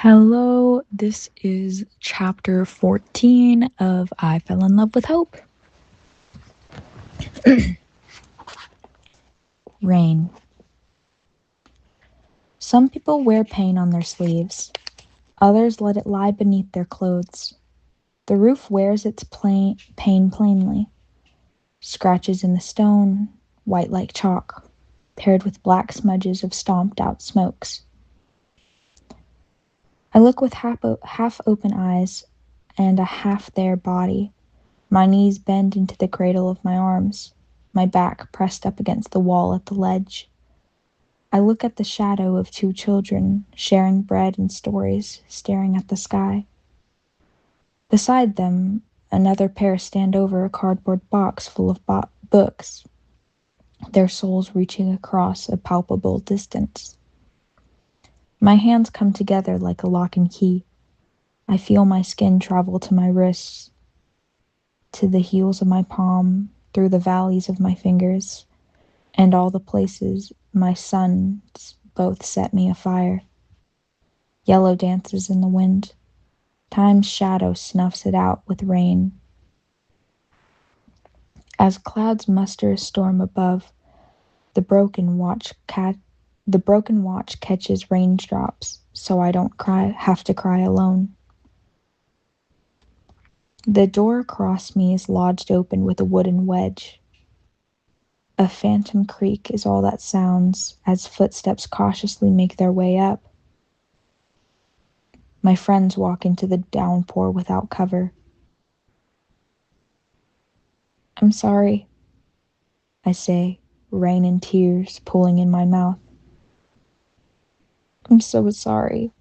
Hello, this is chapter 14 of I Fell in Love with Hope. Rain. Some people wear pain on their sleeves. Others let it lie beneath their clothes. The roof wears its pain plainly. Scratches in the stone, white like chalk, paired with black smudges of stomped out smokes. I look with half open eyes and a half there body. My knees bend into the cradle of my arms, my back pressed up against the wall at the ledge. I look at the shadow of two children, sharing bread and stories, staring at the sky. Beside them, another pair stand over a cardboard box full of books, their souls reaching across a palpable distance. My hands come together like a lock and key. I feel my skin travel to my wrists, to the heels of my palm, through the valleys of my fingers, and all the places my suns both set me afire. Yellow dances in the wind. Time's shadow snuffs it out with rain. As clouds muster a storm above, the broken watch catches raindrops, so I don't have to cry alone. The door across me is lodged open with a wooden wedge. A phantom creak is all that sounds as footsteps cautiously make their way up. My friends walk into the downpour without cover. I'm sorry, I say, rain and tears pooling in my mouth. I'm so sorry.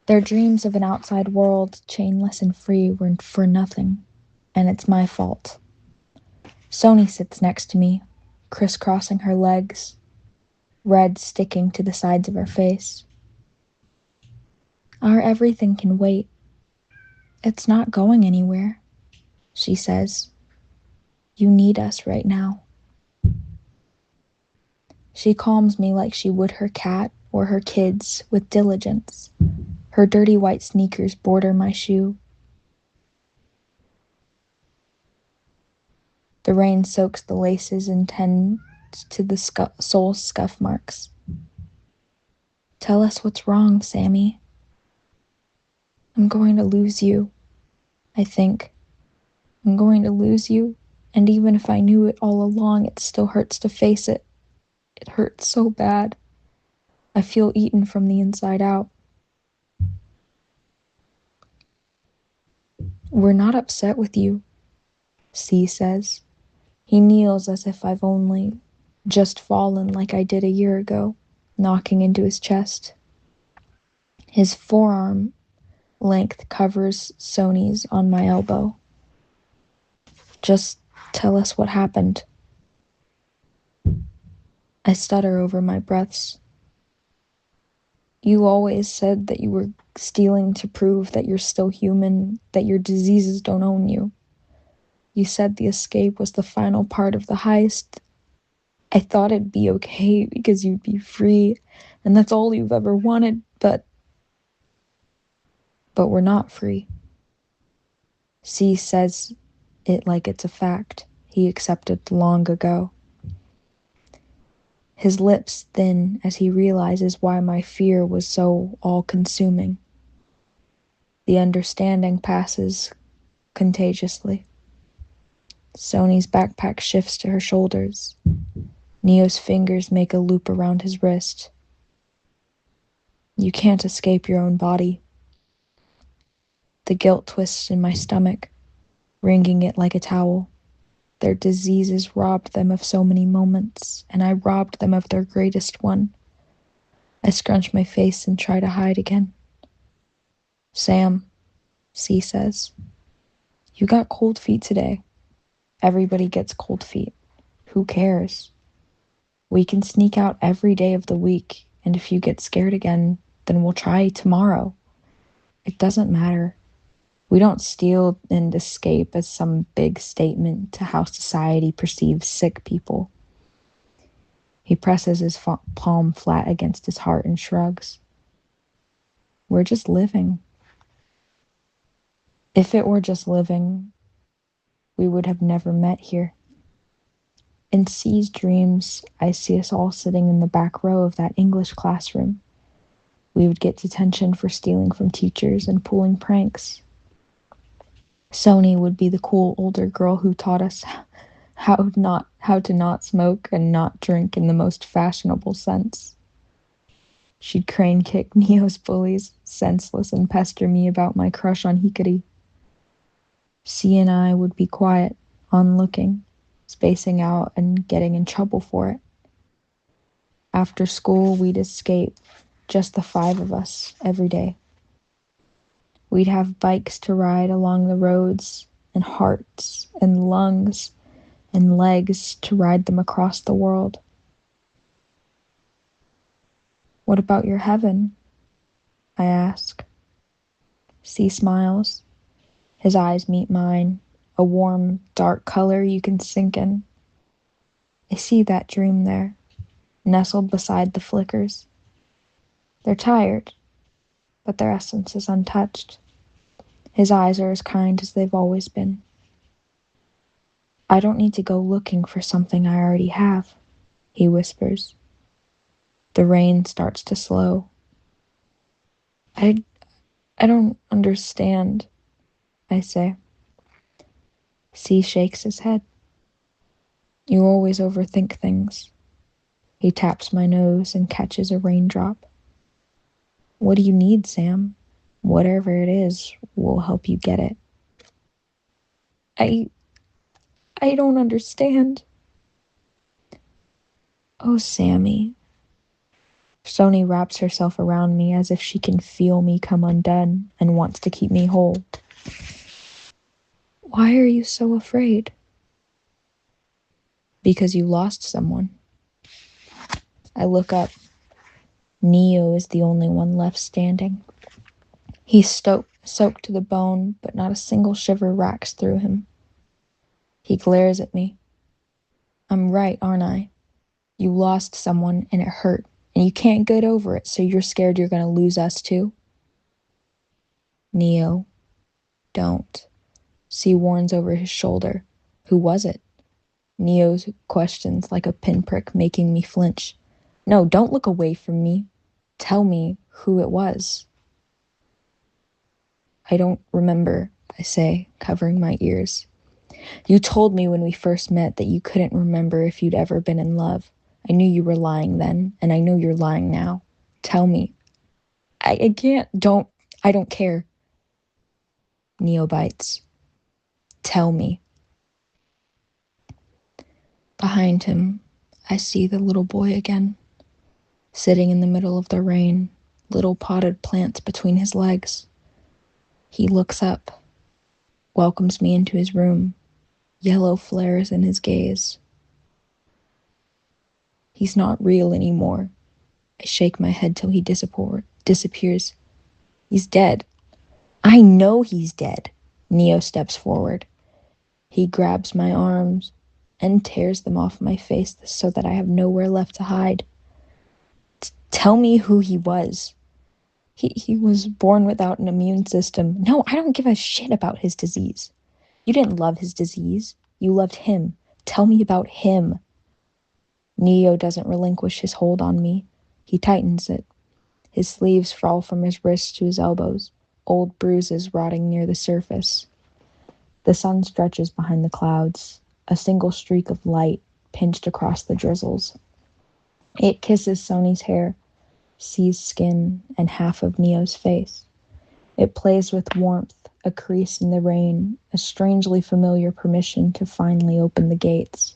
Their dreams of an outside world, chainless and free, were for nothing, and it's my fault. Sony sits next to me, crisscrossing her legs, red sticking to the sides of her face. Our everything can wait. It's not going anywhere, she says. You need us right now. She calms me like she would her cat or her kids with diligence. Her dirty white sneakers border my shoe. The rain soaks the laces and tends to the sole scuff marks. Tell us what's wrong, Sammy. I'm going to lose you, I think. I'm going to lose you, and even if I knew it all along, it still hurts to face it. It hurts so bad. I feel eaten from the inside out. We're not upset with you, C says. He kneels as if I've only just fallen like I did a year ago, knocking into his chest. His forearm length covers Sony's on my elbow. Just tell us what happened. I stutter over my breaths. You always said that you were stealing to prove that you're still human, that your diseases don't own you. You said the escape was the final part of the heist. I thought it'd be okay because you'd be free, and that's all you've ever wanted, but we're not free. C says it like it's a fact he accepted long ago. His lips thin as he realizes why my fear was so all-consuming. The understanding passes contagiously. Sony's backpack shifts to her shoulders. Neo's fingers make a loop around his wrist. You can't escape your own body. The guilt twists in my stomach, wringing it like a towel. Their diseases robbed them of so many moments, and I robbed them of their greatest one. I scrunch my face and try to hide again. Sam, C says, you got cold feet today. Everybody gets cold feet. Who cares? We can sneak out every day of the week, and if you get scared again, then we'll try tomorrow. It doesn't matter. We don't steal and escape as some big statement to how society perceives sick people. He presses his palm flat against his heart and shrugs. We're just living. If it were just living, we would have never met here. In C's dreams, I see us all sitting in the back row of that English classroom. We would get detention for stealing from teachers and pulling pranks. Sony would be the cool older girl who taught us how to not smoke and not drink in the most fashionable sense. She'd crane kick Neo's bullies, senseless, and pester me about my crush on Hikari. C and I would be quiet, onlooking, spacing out and getting in trouble for it. After school, we'd escape, just the 5 of us, every day. We'd have bikes to ride along the roads, and hearts, and lungs, and legs to ride them across the world. What about your heaven? I ask. C smiles. His eyes meet mine, a warm, dark color you can sink in. I see that dream there, nestled beside the flickers. They're tired, but their essence is untouched. His eyes are as kind as they've always been. I don't need to go looking for something I already have, he whispers. The rain starts to slow. I don't understand, I say. C shakes his head. You always overthink things. He taps my nose and catches a raindrop. What do you need, Sam? Whatever it is, we'll help you get it. I don't understand. Oh, Sammy. Sony wraps herself around me as if she can feel me come undone and wants to keep me whole. Why are you so afraid? Because you lost someone. I look up. Neo is the only one left standing. He's soaked to the bone, but not a single shiver racks through him. He glares at me. I'm right, aren't I? You lost someone and it hurt, and you can't get over it, so you're scared you're going to lose us too? Neo, don't. C warns over his shoulder. Who was it? Neo's questions like a pinprick, making me flinch. No, don't look away from me. Tell me who it was. I don't remember, I say, covering my ears. You told me when we first met that you couldn't remember if you'd ever been in love. I knew you were lying then, and I know you're lying now. Tell me. I can't. I don't care. Neo bites. Tell me. Behind him, I see the little boy again, sitting in the middle of the rain, little potted plants between his legs. He looks up, welcomes me into his room, yellow flares in his gaze. He's not real anymore. I shake my head till he disappears. He's dead. I know he's dead. Neo steps forward. He grabs my arms and tears them off my face so that I have nowhere left to hide. Tell me who he was. He was born without an immune system. No, I don't give a shit about his disease. You didn't love his disease. You loved him. Tell me about him. Neo doesn't relinquish his hold on me. He tightens it. His sleeves fall from his wrists to his elbows, old bruises rotting near the surface. The sun stretches behind the clouds, a single streak of light pinched across the drizzles. It kisses Sony's hair, C's skin, and half of Neo's face. It plays with warmth, a crease in the rain, a strangely familiar permission to finally open the gates.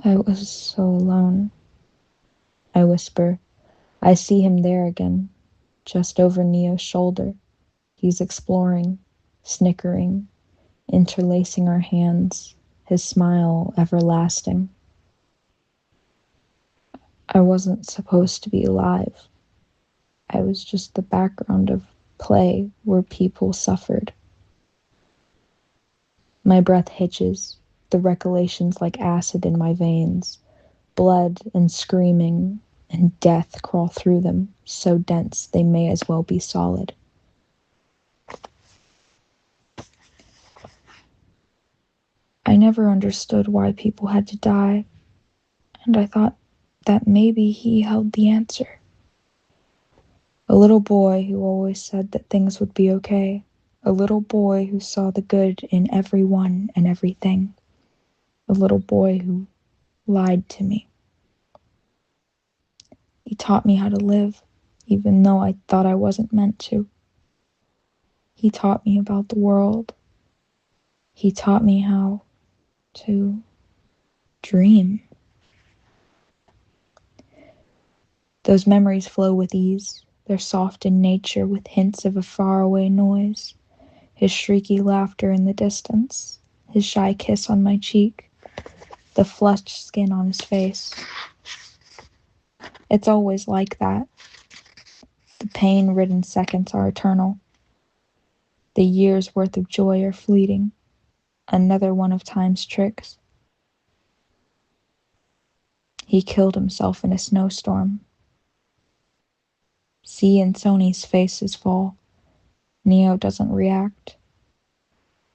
I was so alone, I whisper. I see him there again, just over Neo's shoulder. He's exploring, snickering, interlacing our hands, his smile everlasting. I wasn't supposed to be alive. I was just the background of play where people suffered. My breath hitches. The recollections like acid in my veins. Blood and screaming and death crawl through them, so dense they may as well be solid. I never understood why people had to die, and I thought that maybe he held the answer. A little boy who always said that things would be okay. A little boy who saw the good in everyone and everything. A little boy who lied to me. He taught me how to live, even though I thought I wasn't meant to. He taught me about the world. He taught me how to dream. Those memories flow with ease. They're soft in nature with hints of a faraway noise. His shrieky laughter in the distance. His shy kiss on my cheek. The flushed skin on his face. It's always like that. The pain-ridden seconds are eternal. The years' worth of joy are fleeting. Another one of time's tricks. He killed himself in a snowstorm. C and Sony's faces fall. Neo doesn't react.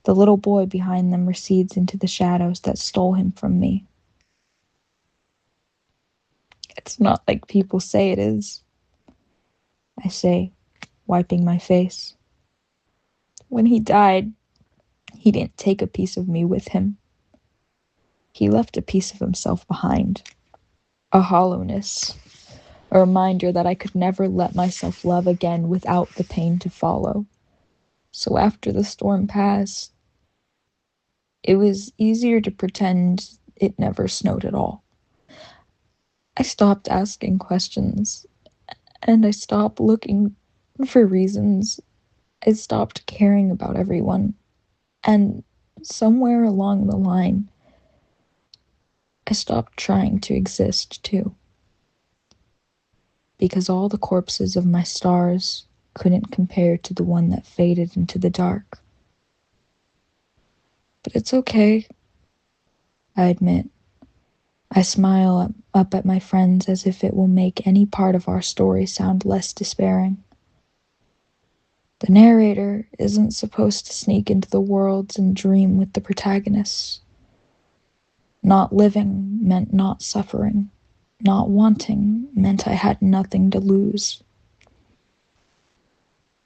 The little boy behind them recedes into the shadows that stole him from me. It's not like people say it is, I say, wiping my face. When he died, he didn't take a piece of me with him. He left a piece of himself behind. A hollowness. A reminder that I could never let myself love again without the pain to follow. So after the storm passed, it was easier to pretend it never snowed at all. I stopped asking questions, and I stopped looking for reasons. I stopped caring about everyone. And somewhere along the line, I stopped trying to exist too. Because all the corpses of my stars couldn't compare to the one that faded into the dark. But it's okay, I admit. I smile up at my friends as if it will make any part of our story sound less despairing. The narrator isn't supposed to sneak into the worlds and dream with the protagonists. Not living meant not suffering. Not wanting meant I had nothing to lose.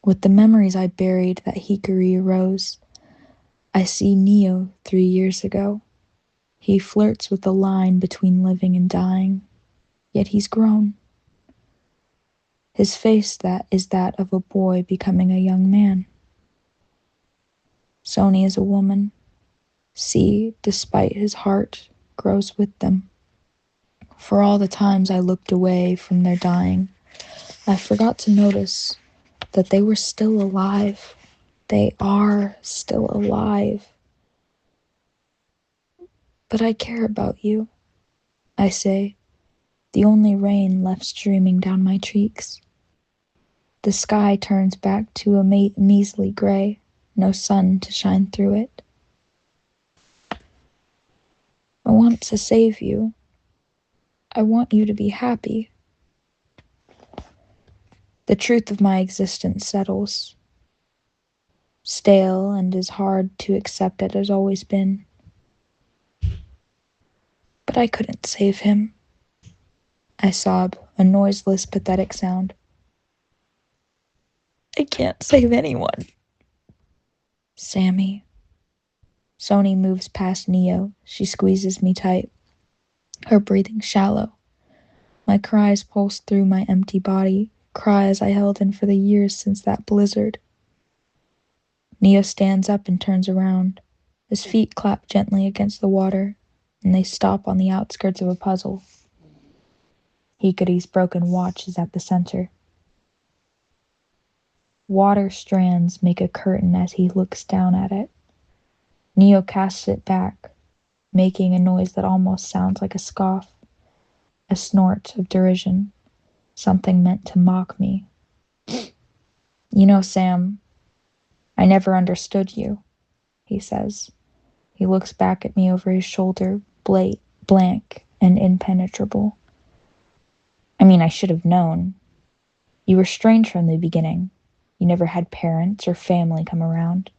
With the memories I buried that Hikari arose, I see Neo 3 years ago. He flirts with the line between living and dying, yet he's grown. His face that is that of a boy becoming a young man. Sony is a woman. C, despite his heart, grows with them. For all the times I looked away from their dying, I forgot to notice that they were still alive. They are still alive. But I care about you, I say, the only rain left streaming down my cheeks. The sky turns back to a measly gray, no sun to shine through it. I want to save you. I want you to be happy. The truth of my existence settles. Stale and as hard to accept it has always been. But I couldn't save him. I sob, a noiseless, pathetic sound. I can't save anyone. Sammy. Sony moves past Neo. She squeezes me tight, her breathing shallow. My cries pulse through my empty body, cries I held in for the years since that blizzard. Neo stands up and turns around. His feet clap gently against the water, and they stop on the outskirts of a puzzle. Hikari's broken watch is at the center. Water strands make a curtain as he looks down at it. Neo casts it back, making a noise that almost sounds like a scoff, a snort of derision, something meant to mock me. You know, Sam, I never understood you, he says. He looks back at me over his shoulder, blank and impenetrable. I mean, I should have known. You were strange from the beginning. You never had parents or family come around.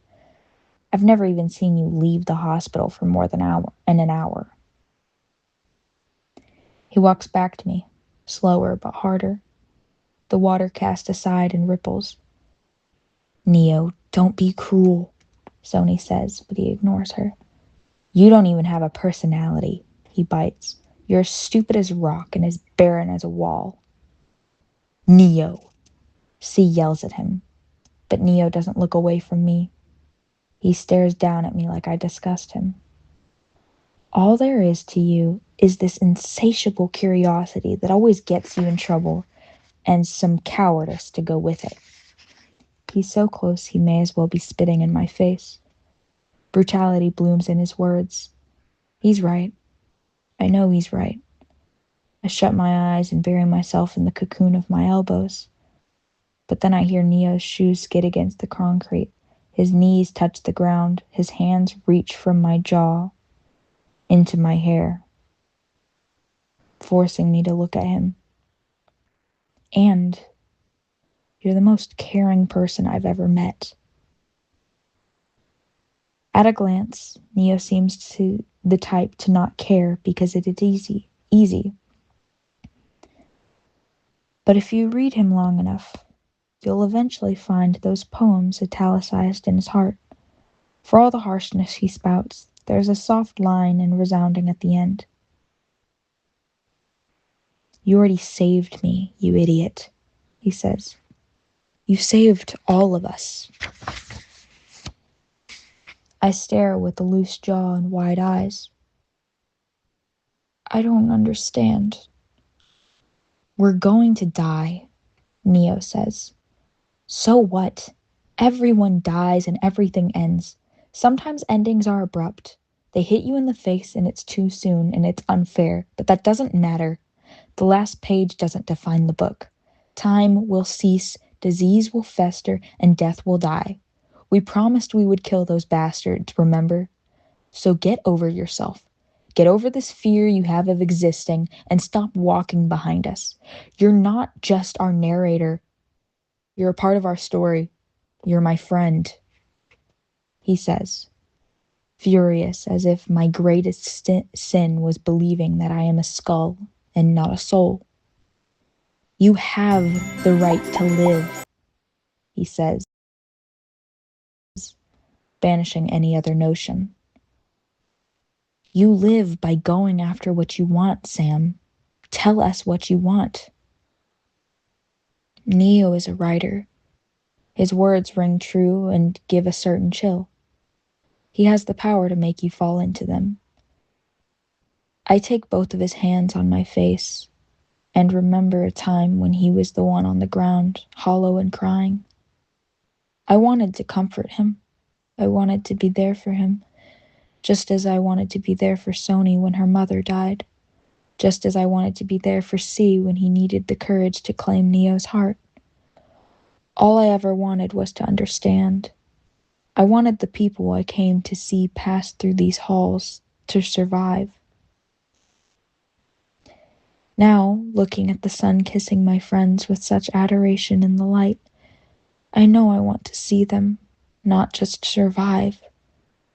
I've never even seen you leave the hospital for more than an hour. He walks back to me, slower but harder, the water cast aside in ripples. Neo, don't be cruel, Sony says, but he ignores her. You don't even have a personality, he bites. You're as stupid as rock and as barren as a wall. Neo, C yells at him, but Neo doesn't look away from me. He stares down at me like I disgust him. All there is to you is this insatiable curiosity that always gets you in trouble, and some cowardice to go with it. He's so close he may as well be spitting in my face. Brutality blooms in his words. He's right. I know he's right. I shut my eyes and bury myself in the cocoon of my elbows. But then I hear Neo's shoes skid against the concrete. His knees touch the ground. His hands reach from my jaw into my hair, forcing me to look at him. And you're the most caring person I've ever met. At a glance, Neo seems to the type to not care because it is easy. But if you read him long enough, you'll eventually find those poems italicized in his heart. For all the harshness he spouts, there's a soft line and resounding at the end. You already saved me, you idiot, he says. You saved all of us. I stare with a loose jaw and wide eyes. I don't understand. We're going to die, Neo says. So what? Everyone dies and everything ends. Sometimes endings are abrupt. They hit you in the face and it's too soon and it's unfair, but that doesn't matter. The last page doesn't define the book. Time will cease, disease will fester, and death will die. We promised we would kill those bastards, remember? So get over yourself. Get over this fear you have of existing and stop walking behind us. You're not just our narrator. You're a part of our story. You're my friend, he says, furious as if my greatest sin was believing that I am a skull and not a soul. You have the right to live, he says, banishing any other notion. You live by going after what you want, Sam. Tell us what you want. Neo is a writer. His words ring true and give a certain chill. He has the power to make you fall into them. I take both of his hands on my face and remember a time when he was the one on the ground, hollow and crying. I wanted to comfort him. I wanted to be there for him, just as I wanted to be there for Sony when her mother died, just as I wanted to be there for C when he needed the courage to claim Neo's heart. All I ever wanted was to understand. I wanted the people I came to see pass through these halls to survive. Now, looking at the sun kissing my friends with such adoration in the light, I know I want to see them not just survive,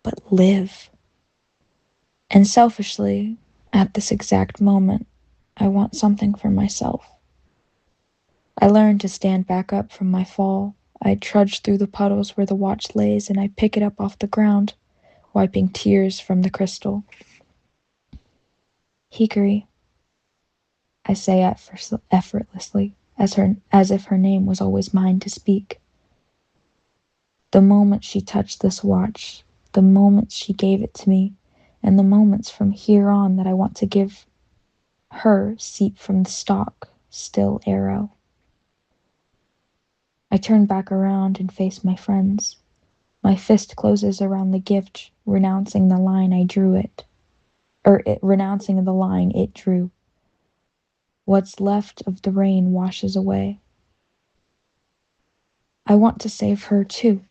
but live. And selfishly, at this exact moment, I want something for myself. I learned to stand back up from my fall. I trudge through the puddles where the watch lays, and I pick it up off the ground, wiping tears from the crystal. Hikari, I say effortlessly, as if her name was always mine to speak. The moment she touched this watch, the moments she gave it to me, and the moments from here on that I want to give her seep from the stalk, still arrow. I turn back around and face my friends. My fist closes around the gift, renouncing the line renouncing the line it drew. What's left of the rain washes away. I want to save her too.